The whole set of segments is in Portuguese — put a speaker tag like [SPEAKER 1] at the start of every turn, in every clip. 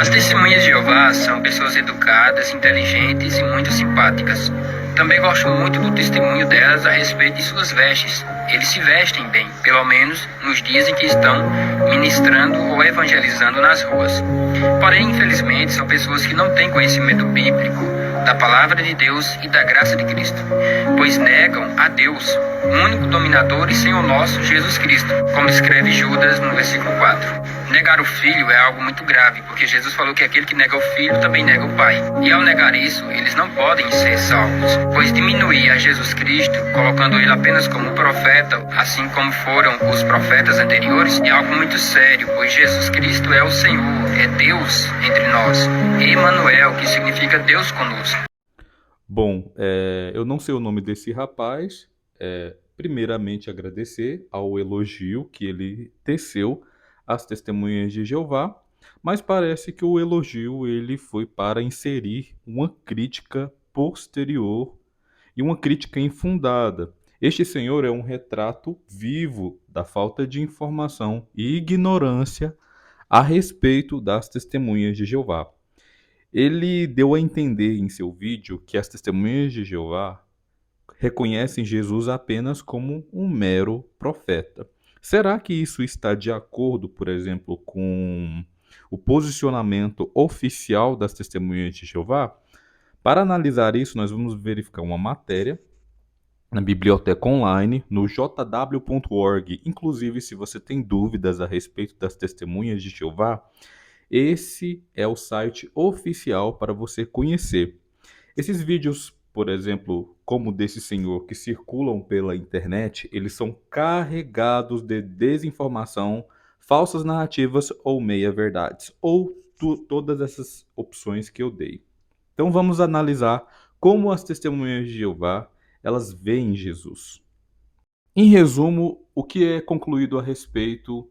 [SPEAKER 1] As testemunhas de Jeová são pessoas educadas, inteligentes e muito simpáticas. Também gosto muito do testemunho delas a respeito de suas vestes. Eles se vestem bem, pelo menos nos dias em que estão ministrando ou evangelizando nas ruas. Porém, infelizmente, são pessoas que não têm conhecimento bíblico, da palavra de Deus e da graça de Cristo, pois negam a Deus, o único dominador e Senhor nosso, Jesus Cristo, como escreve Judas no versículo 4. Negar o Filho é algo muito grave, porque Jesus falou que aquele que nega o Filho também nega o Pai. E ao negar isso, eles não podem ser salvos, pois diminuir a Jesus Cristo, colocando ele apenas como profeta, assim como foram os profetas anteriores, é algo muito sério, pois Jesus Cristo é o Senhor, é Deus entre nós. Emanuel, que significa Deus conosco.
[SPEAKER 2] Bom, eu não sei o nome desse rapaz. Primeiramente, agradecer ao elogio que ele teceu às testemunhas de Jeová, mas parece que o elogio ele foi para inserir uma crítica posterior e uma crítica infundada. Este senhor é um retrato vivo da falta de informação e ignorância a respeito das testemunhas de Jeová. Ele deu a entender em seu vídeo que as testemunhas de Jeová reconhecem Jesus apenas como um mero profeta. Será que isso está de acordo, por exemplo, com o posicionamento oficial das testemunhas de Jeová? Para analisar isso, nós vamos verificar uma matéria na biblioteca online, no jw.org. Inclusive, se você tem dúvidas a respeito das testemunhas de Jeová, esse é o site oficial para você conhecer. Esses vídeos, por exemplo, como desse senhor que circulam pela internet, eles são carregados de desinformação, falsas narrativas ou meia-verdades, ou todas essas opções que eu dei. Então vamos analisar como as testemunhas de Jeová, elas veem Jesus. Em resumo, o que é concluído a respeito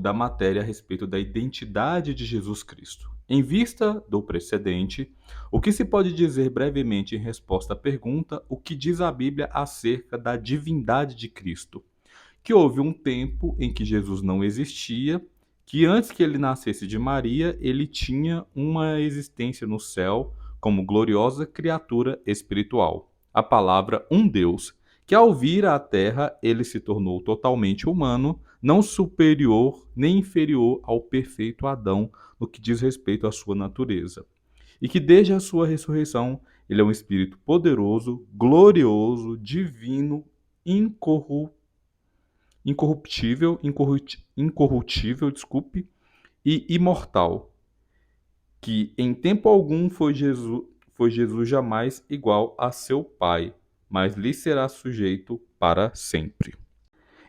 [SPEAKER 2] da matéria a respeito da identidade de Jesus Cristo? Em vista do precedente, o que se pode dizer brevemente em resposta à pergunta: o que diz a Bíblia acerca da divindade de Cristo? Que houve um tempo em que Jesus não existia, que antes que ele nascesse de Maria, ele tinha uma existência no céu como gloriosa criatura espiritual. A palavra um Deus, que ao vir à terra, ele se tornou totalmente humano, não superior nem inferior ao perfeito Adão no que diz respeito à sua natureza. E que desde a sua ressurreição, ele é um espírito poderoso, glorioso, divino, incorruptível, desculpe, e imortal, que em tempo algum foi Jesus jamais igual a seu Pai, mas lhe será sujeito para sempre.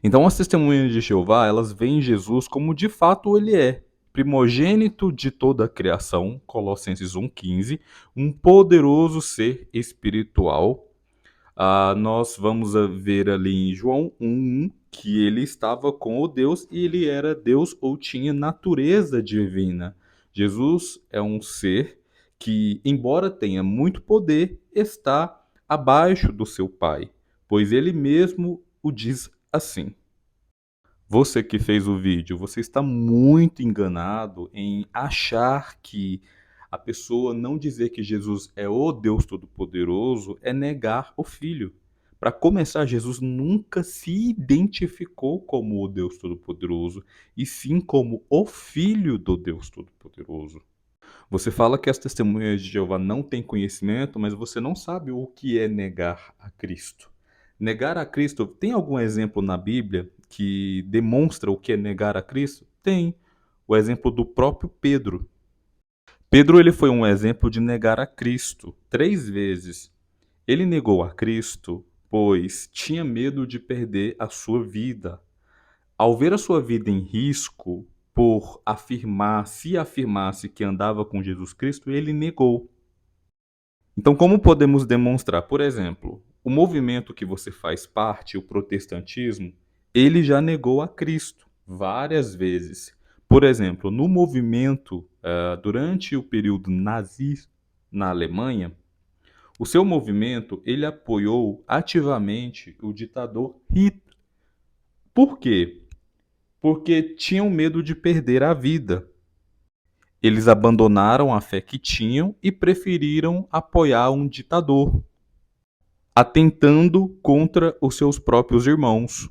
[SPEAKER 2] Então as testemunhas de Jeová, elas veem Jesus como de fato ele é, primogênito de toda a criação, Colossenses 1,15, um poderoso ser espiritual. Nós vamos ver ali em João 1, que ele estava com o Deus e ele era Deus ou tinha natureza divina. Jesus é um ser que, embora tenha muito poder, está abaixo do seu Pai, pois ele mesmo o diz assim. Você que fez o vídeo, você está muito enganado em achar que a pessoa não dizer que Jesus é o Deus Todo-Poderoso é negar o Filho. Para começar, Jesus nunca se identificou como o Deus Todo-Poderoso, e sim como o Filho do Deus Todo-Poderoso. Você fala que as testemunhas de Jeová não têm conhecimento, mas você não sabe o que é negar a Cristo. Negar a Cristo, tem algum exemplo na Bíblia que demonstra o que é negar a Cristo? Tem. O exemplo do próprio Pedro. Pedro ele foi um exemplo de negar a Cristo 3 vezes. Ele negou a Cristo, pois tinha medo de perder a sua vida. Ao ver a sua vida em risco, por se afirmasse que andava com Jesus Cristo, ele negou. Então, como podemos demonstrar? Por exemplo, o movimento que você faz parte, o protestantismo, ele já negou a Cristo várias vezes. Por exemplo, no movimento, durante o período nazista na Alemanha, o seu movimento ele apoiou ativamente o ditador Hitler. Por quê? Porque tinham medo de perder a vida. Eles abandonaram a fé que tinham e preferiram apoiar um ditador, atentando contra os seus próprios irmãos.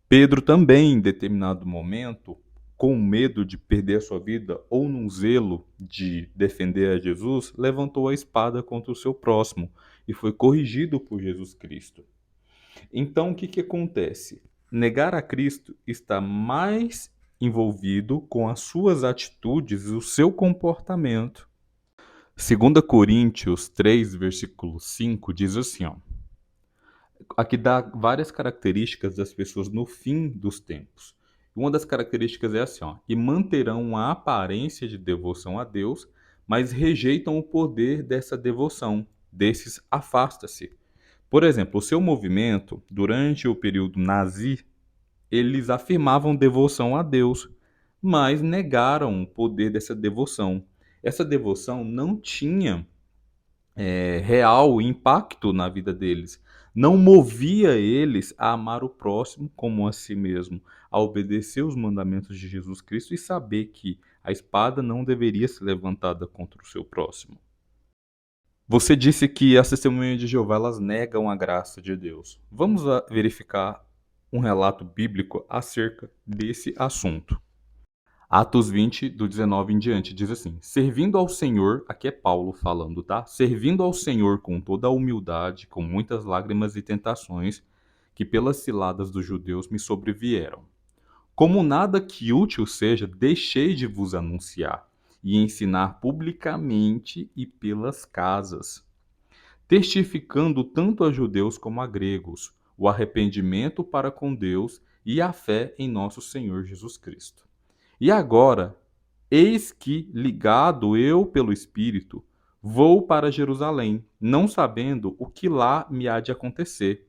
[SPEAKER 2] Pedro também, em determinado momento, com medo de perder a sua vida ou num zelo de defender a Jesus, levantou a espada contra o seu próximo e foi corrigido por Jesus Cristo. Então, o que acontece? Negar a Cristo está mais envolvido com as suas atitudes e o seu comportamento. 2 Coríntios 3, versículo 5 diz assim, ó, aqui dá várias características das pessoas no fim dos tempos. Uma das características é assim, ó, e manterão a aparência de devoção a Deus, mas rejeitam o poder dessa devoção. Desses afasta-se. Por exemplo, o seu movimento, durante o período nazi, eles afirmavam devoção a Deus, mas negaram o poder dessa devoção. Essa devoção não tinha real impacto na vida deles. Não movia eles a amar o próximo como a si mesmo, a obedecer os mandamentos de Jesus Cristo e saber que a espada não deveria ser levantada contra o seu próximo. Você disse que as testemunhas de Jeová elas negam a graça de Deus. Vamos verificar um relato bíblico acerca desse assunto. Atos 20, do 19 em diante, diz assim: servindo ao Senhor, aqui é Paulo falando, tá? Servindo ao Senhor com toda a humildade, com muitas lágrimas e tentações, que pelas ciladas dos judeus me sobrevieram. Como nada que útil seja, deixei de vos anunciar e ensinar publicamente e pelas casas, testificando tanto a judeus como a gregos, o arrependimento para com Deus e a fé em nosso Senhor Jesus Cristo. E agora, eis que, ligado eu pelo Espírito, vou para Jerusalém, não sabendo o que lá me há de acontecer.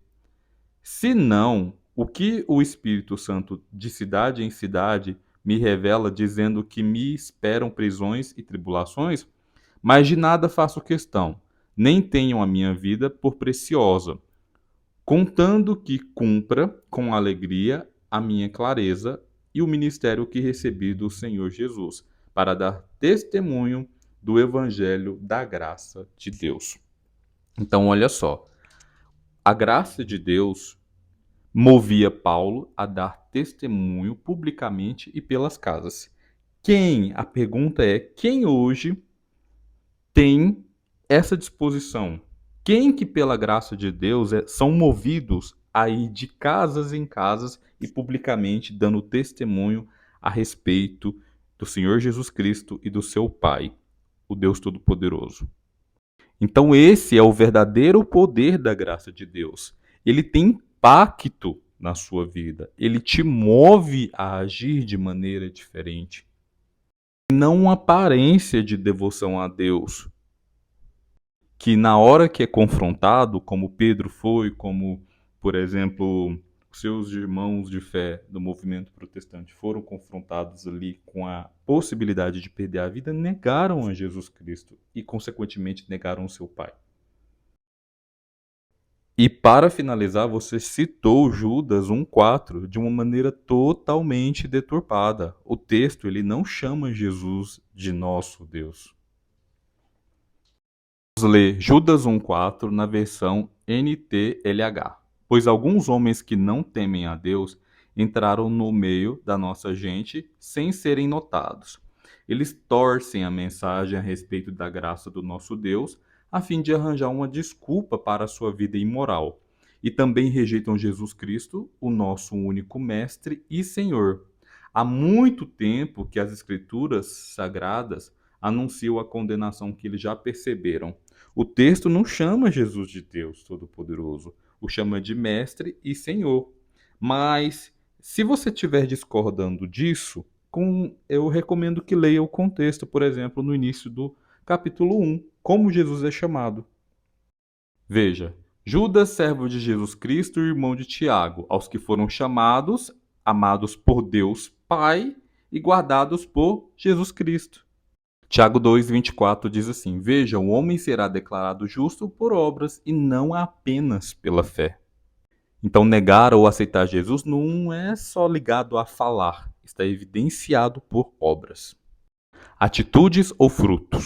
[SPEAKER 2] Se não, o que o Espírito Santo de cidade em cidade me revela, dizendo que me esperam prisões e tribulações, mas de nada faço questão, nem tenho a minha vida por preciosa, contando que cumpra com alegria a minha clareza e o ministério que recebi do Senhor Jesus, para dar testemunho do evangelho da graça de Deus. Então, olha só, a graça de Deus movia Paulo a dar testemunho publicamente e pelas casas. A pergunta é, quem hoje tem essa disposição? Quem que pela graça de Deus são movidos a ir de casas em casas e publicamente dando testemunho a respeito do Senhor Jesus Cristo e do seu Pai, o Deus Todo-Poderoso? Então esse é o verdadeiro poder da graça de Deus. Ele tem impacto na sua vida. Ele te move a agir de maneira diferente. Não uma aparência de devoção a Deus, que na hora que é confrontado, como Pedro foi, como, por exemplo, seus irmãos de fé do movimento protestante foram confrontados ali com a possibilidade de perder a vida, negaram a Jesus Cristo e, consequentemente, negaram o seu Pai. E para finalizar, você citou Judas 1,4 de uma maneira totalmente deturpada. O texto ele não chama Jesus de nosso Deus. Vamos ler Judas 1,4 na versão NTLH. Pois alguns homens que não temem a Deus entraram no meio da nossa gente sem serem notados. Eles torcem a mensagem a respeito da graça do nosso Deus, a fim de arranjar uma desculpa para a sua vida imoral. E também rejeitam Jesus Cristo, o nosso único Mestre e Senhor. Há muito tempo que as Escrituras Sagradas anunciam a condenação que eles já perceberam. O texto não chama Jesus de Deus Todo-Poderoso, o chama de Mestre e Senhor. Mas, se você estiver discordando disso, eu recomendo que leia o contexto, por exemplo, no início do capítulo 1, como Jesus é chamado. Veja, Judas, servo de Jesus Cristo, irmão de Tiago, aos que foram chamados, amados por Deus Pai e guardados por Jesus Cristo. Tiago 2,24 diz assim: veja, o homem será declarado justo por obras e não apenas pela fé. Então, negar ou aceitar Jesus não é só ligado a falar, está evidenciado por obras. Atitudes ou frutos?